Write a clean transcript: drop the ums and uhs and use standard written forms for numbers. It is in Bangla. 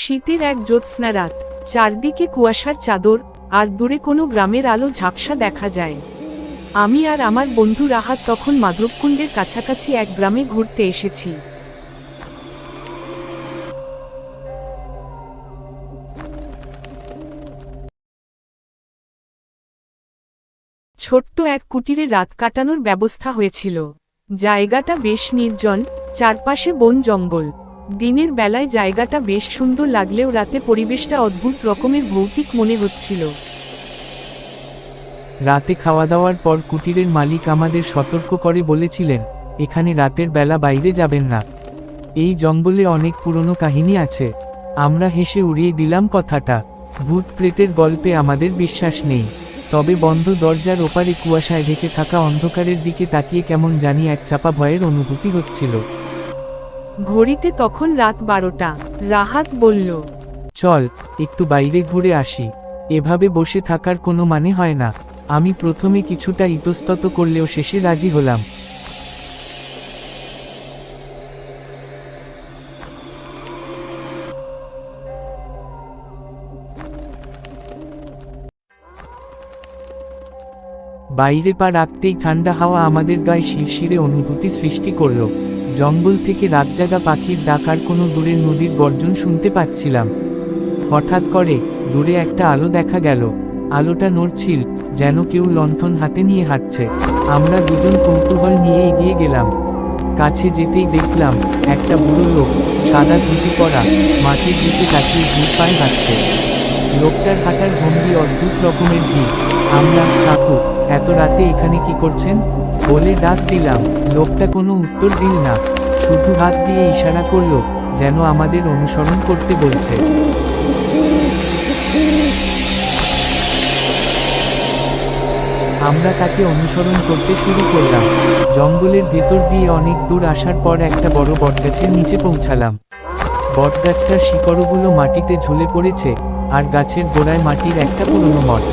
শীতের এক জ্যোৎস্না রাত, চারদিকে কুয়াশার চাদর, আর দূরে কোনো গ্রামের আলো ঝাপসা দেখা যায়। আমি আর আমার বন্ধু রাহাত তখন মাধবকুণ্ডের কাছাকাছি এক গ্রামে ঘুরতে এসেছি। ছোট্ট এক কুটিরে রাত কাটানোর ব্যবস্থা হয়েছিল। জায়গাটা বেশ নির্জন, চারপাশে বন জঙ্গল। দিনের বেলায় জায়গাটা বেশ সুন্দর লাগলেও রাতে পরিবেশটা অদ্ভুত রকমের ভৌতিক মনে হচ্ছিল। রাতে খাওয়া দাওয়ার পর কুটিরের মালিক আমাদের সতর্ক করে বলেছিলেন, এখানে রাতের বেলা বাইরে যাবেন না। এই জঙ্গলে অনেক পুরনো কাহিনী আছে। আমরা হেসে উড়িয়ে দিলাম কথাটা। ভূত প্রেতের গল্পে আমাদের বিশ্বাস নেই, তবে বন্ধ দরজার ওপারে কুয়াশায় ঢেকে থাকা অন্ধকারের দিকে তাকিয়ে কেমন জানি এক চাপা ভয়ের অনুভূতি হচ্ছিল। ঘড়িতে তখন রাত 12টা। রাহাত বলল, চল একটু বাইরে ঘুরে আসি, এভাবে বসে থাকার কোনো মানে হয় না। আমি প্রথমে কিছুটা ইতস্তত করলেও শেষে রাজি হলাম। বাইরে পা রাখতেই ঠান্ডা হাওয়া আমাদের গায়ে শিরশিরে অনুভূতি সৃষ্টি করল। জঙ্গল থেকে রাতজাগা পাখির ডাক আর কোনো দূরের নদীর গর্জন শুনতে পাচ্ছিলাম। হঠাৎ করে দূরে একটা আলো দেখা গেল। আলোটা নড়ছিল, যেন কেউ লণ্ঠন হাতে নিয়ে হাঁটছে। আমরা দুজন কৌতূহল নিয়ে এগিয়ে গেলাম। কাছে যেতেই দেখলাম একটা বুড়ো লোক, সাদা ধুতি পরা, মাটির দিকে তাকিয়ে ধীর পায়ে হাঁটছে। লোকটার হাঁটার ভঙ্গি অদ্ভুত রকমের ভিড়। আমরা, কাকু, এত রাতে এখানে কি করছেন বলে ডাক দিলাম। লোকটা কোনো উত্তর দিল না, শুধু হাত দিয়ে ইশারা করলো, যেন আমাদের অনুসরণ করতে বলছে। আমরা তাকে অনুসরণ করতে শুরু করলাম। জঙ্গলের ভেতর দিয়ে অনেক দূর আসার পর একটা বড় বটগাছের নিচে পৌঁছালাম। বটগাছটার শিকড়গুলো মাটিতে ঝুলে পড়েছে, আর গাছের গোড়ায় মাটির একটা পুরনো মঠ।